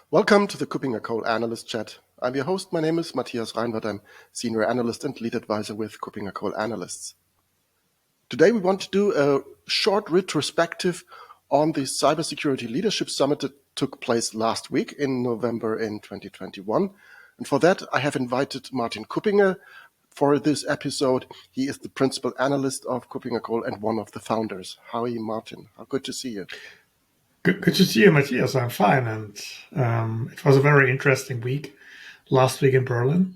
Welcome to the KuppingerCole Analyst Chat. I'm your host. My name is Matthias Reinwarth. I'm Senior Analyst and Lead Advisor with KuppingerCole Analysts. Today we want to do a short retrospective on the Cybersecurity Leadership Summit that took place last week in November in 2021. And for that, I have invited Martin Kuppinger for this episode. He is the Principal Analyst of KuppingerCole and one of the founders. How are you, Martin? How good to see you. Good to see you, Matthias. I'm fine. And it was a very interesting week last week in Berlin.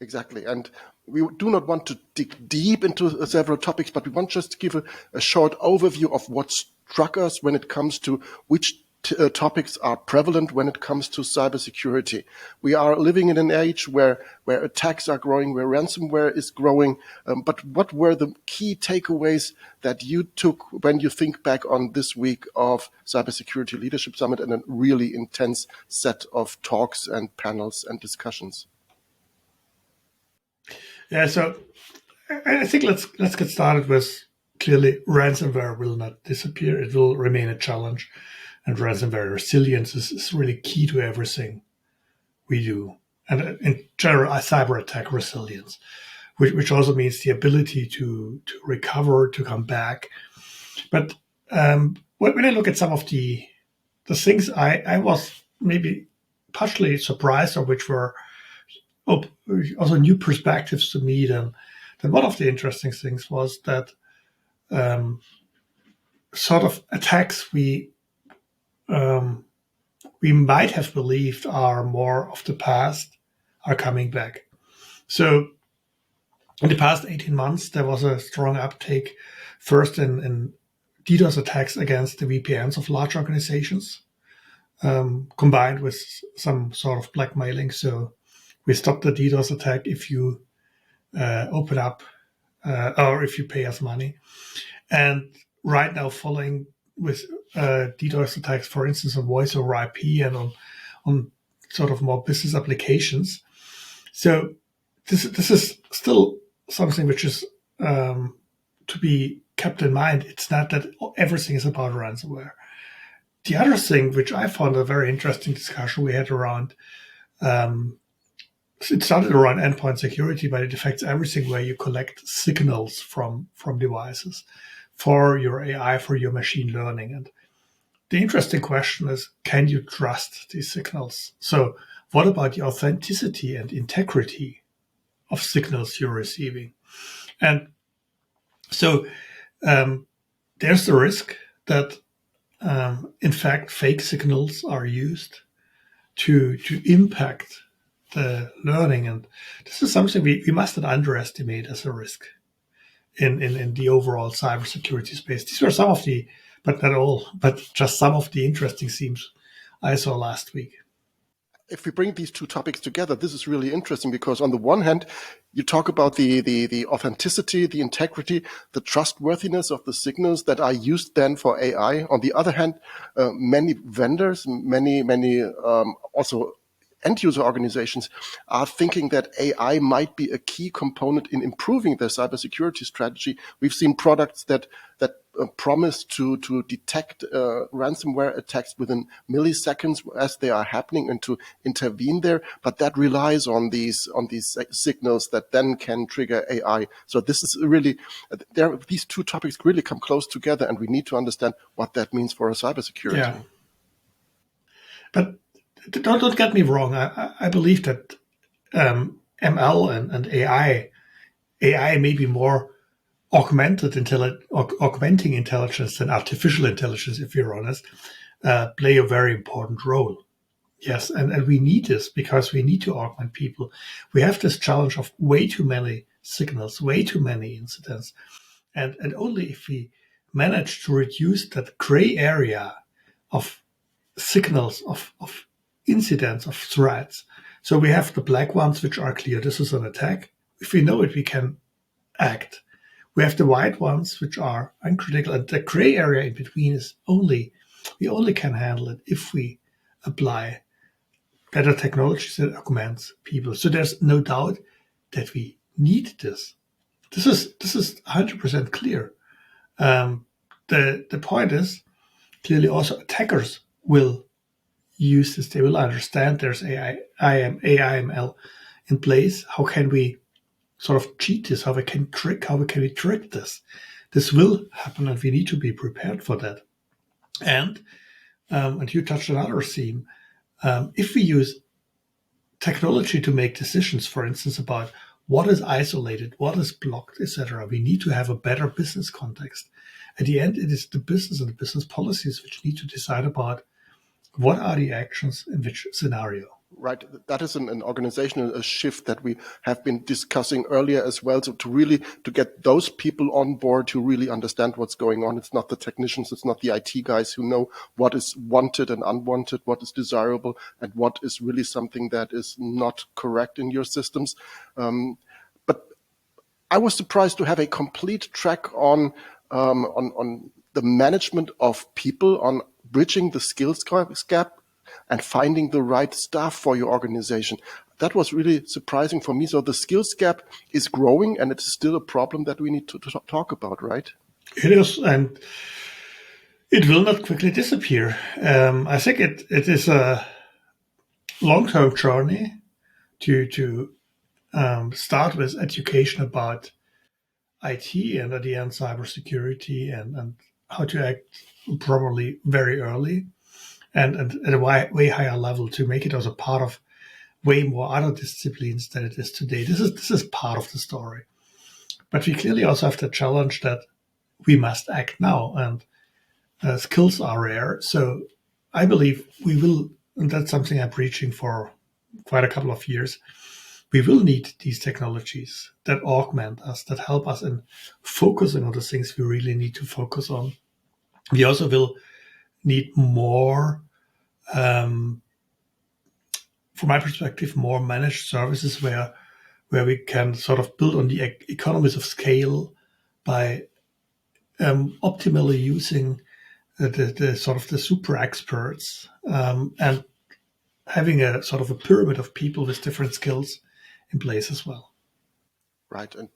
Exactly. And we do not want to dig deep into several topics, but we want just to give a short overview of what struck us when it comes to which topics are prevalent when it comes to cybersecurity. We are living in an age where attacks are growing, where ransomware is growing. But what were the key takeaways that you took when you think back on this week of Cybersecurity Leadership Summit and a really intense set of talks and panels and discussions? Yeah, so I think let's get started with clearly ransomware will not disappear. It will remain a challenge. And ransomware resilience is really key to everything we do. And in general, cyber attack resilience, which also means the ability to recover, to come back. But when I look at some of the things I was maybe partially surprised, or which were also new perspectives to me, then one of the interesting things was that sort of attacks we might have believed are more of the past are coming back. So in the past 18 months, there was a strong uptake first in DDoS attacks against the VPNs of large organizations, combined with some sort of blackmailing. So we stop the DDoS attack if you open up or if you pay us money. And right now, following with DDoS attacks, for instance, on voice over IP and on sort of more business applications. So this is still something which is to be kept in mind. It's not that everything is about ransomware. The other thing, which I found a very interesting discussion we had around, it started around endpoint security, but it affects everything where you collect signals from devices for your AI, for your machine learning. And the interesting question is, can you trust these signals? So what about the authenticity and integrity of signals you're receiving? And so there's the risk that, in fact, fake signals are used to impact the learning. And this is something we must not underestimate as a risk in the overall cybersecurity space. These were some of the, but not all, but just some of the interesting themes I saw last week. If we bring these two topics together, this is really interesting because on the one hand, you talk about the authenticity, the integrity, the trustworthiness of the signals that are used then for AI. On the other hand, many vendors, many also end-user organizations are thinking that AI might be a key component in improving their cybersecurity strategy. We've seen products that promise to detect ransomware attacks within milliseconds as they are happening and to intervene there, but that relies on these signals that then can trigger AI. So this is really, these two topics really come close together, and we need to understand what that means for our cybersecurity. Yeah. But don't get me wrong. I believe that ML and AI may be more augmenting intelligence than artificial intelligence, if you're honest, play a very important role. Yes, and we need this because we need to augment people. We have this challenge of way too many signals, way too many incidents. And only if we manage to reduce that gray area of signals, of incidents, of threats. So we have the black ones, which are clear. This is an attack. If we know it, we can act. We have the white ones, which are uncritical. And the gray area in between is we only can handle it if we apply better technologies that augments people. So there's no doubt that we need this. This is 100% clear. The point is, clearly also attackers will use this. They will understand there's AI/ML in place. How can we sort of cheat this? How can we trick this? This will happen, and we need to be prepared for that. And you touched another theme. If we use technology to make decisions, for instance, about what is isolated, what is blocked, etc., we need to have a better business context. At the end, it is the business and the business policies which need to decide about what are the actions in which scenario. Right. That is an organizational shift that we have been discussing earlier as well. So to get those people on board to really understand what's going on. It's not the technicians, it's not the IT guys who know what is wanted and unwanted, what is desirable, and what is really something that is not correct in your systems. But I was surprised to have a complete track on the management of people, on bridging the skills gap and finding the right staff for your organization. That was really surprising for me. So the skills gap is growing, and it's still a problem that we need to talk about, right? It is, and it will not quickly disappear. I think it is a long-term journey to start with education about IT and at the end cybersecurity and how to act properly very early. And at a way higher level to make it as a part of way more other disciplines than it is today. This is part of the story. But we clearly also have the challenge that we must act now, and skills are rare. So I believe we will, and that's something I'm preaching for quite a couple of years, we will need these technologies that augment us, that help us in focusing on the things we really need to focus on. We also will need more, from my perspective, more managed services where we can sort of build on the economies of scale by optimally using the sort of the super experts and having a sort of a pyramid of people with different skills in place as well. Right. And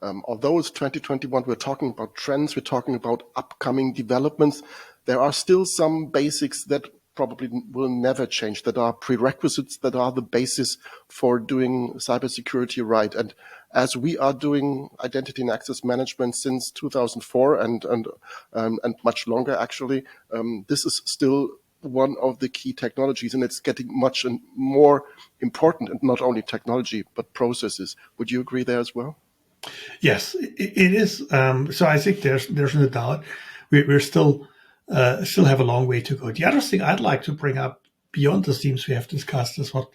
although it's 2021, we're talking about trends, we're talking about upcoming developments. There are still some basics that probably will never change, that are prerequisites, that are the basis for doing cybersecurity right. And as we are doing identity and access management since 2004 and much longer, actually, this is still one of the key technologies, and it's getting much more important, and not only technology, but processes. Would you agree there as well? Yes, it is. So I think there's no doubt we're still have a long way to go. The other thing I'd like to bring up beyond the themes we have discussed is what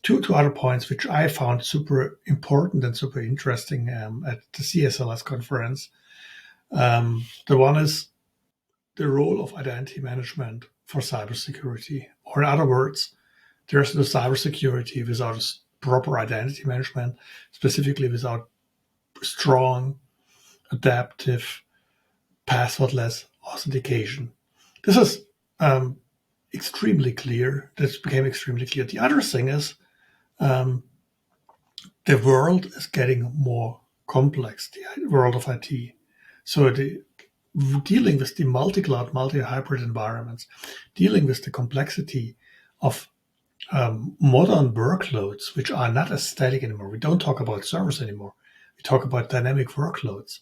two other points which I found super important and super interesting at the CSLS conference. The one is the role of identity management for cybersecurity, or in other words, there's no cybersecurity without proper identity management, specifically without strong, adaptive, passwordless authentication. This is extremely clear. This became extremely clear. The other thing is the world is getting more complex, the world of IT. So dealing with the multi-cloud, multi-hybrid environments, dealing with the complexity of modern workloads, which are not as static anymore. We don't talk about servers anymore. We talk about dynamic workloads.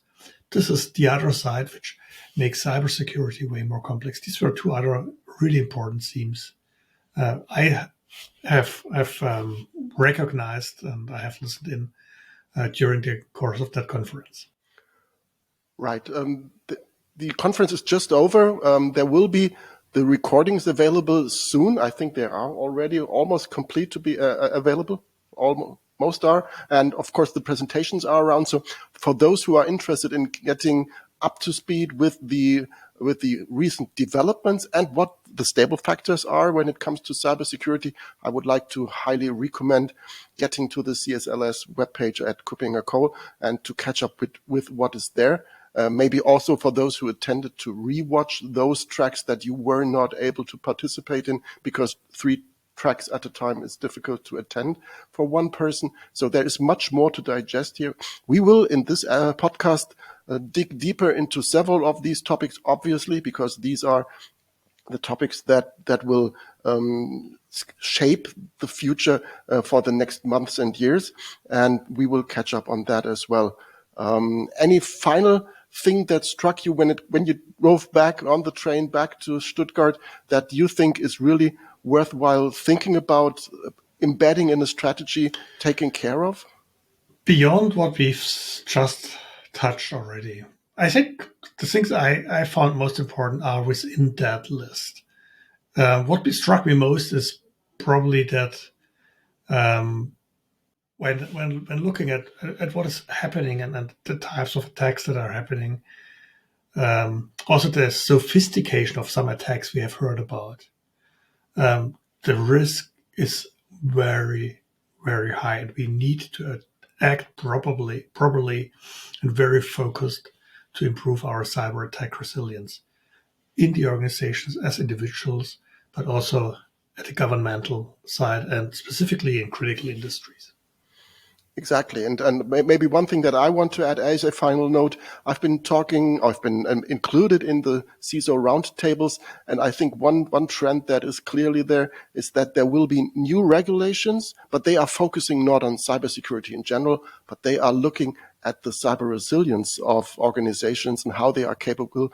This is the other side, which makes cybersecurity way more complex. These were two other really important themes I have recognized and I have listened in during the course of that conference. Right. The conference is just over. There will be the recordings available soon. I think they are already almost complete to be available. Most are. And of course, the presentations are around. So for those who are interested in getting up to speed with the recent developments and what the stable factors are when it comes to cybersecurity, I would like to highly recommend getting to the CSLS webpage at KuppingerCole and to catch up with what is there. Maybe also for those who attended to rewatch those tracks that you were not able to participate in, because 3 tracks at a time is difficult to attend for one person. So there is much more to digest here. We will, in this podcast, dig deeper into several of these topics, obviously, because these are the topics that will shape the future for the next months and years, and we will catch up on that as well. Any final thing that struck you when you drove back on the train back to Stuttgart that you think is really worthwhile thinking about, embedding in a strategy, taking care of? Beyond what we've just touched already, I think the things I found most important are within that list. What struck me most is probably that when looking at what is happening and the types of attacks that are happening, also the sophistication of some attacks we have heard about, the risk is very, very high, and we need to act properly and very focused to improve our cyber attack resilience in the organizations as individuals, but also at the governmental side and specifically in critical industries. Exactly. And maybe one thing that I want to add as a final note, I've been included in the CISO roundtables, and I think one trend that is clearly there is that there will be new regulations, but they are focusing not on cybersecurity in general, but they are looking at the cyber resilience of organizations and how they are capable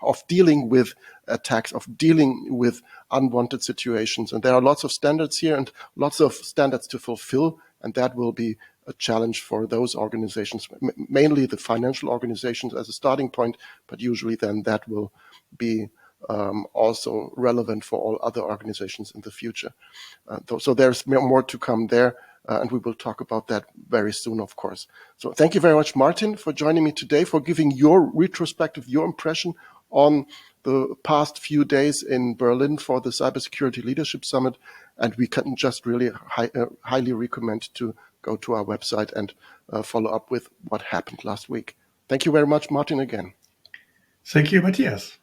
of dealing with attacks, of dealing with unwanted situations. And there are lots of standards here and lots of standards to fulfill. And that will be a challenge for those organizations, mainly the financial organizations as a starting point, but usually then that will be also relevant for all other organizations in the future. So there's more to come there, and we will talk about that very soon, of course. So thank you very much, Martin, for joining me today, for giving your retrospective, your impression on the past few days in Berlin for the Cybersecurity Leadership Summit. And we can just really highly recommend to go to our website and follow up with what happened last week. Thank you very much, Martin, again. Thank you, Matthias.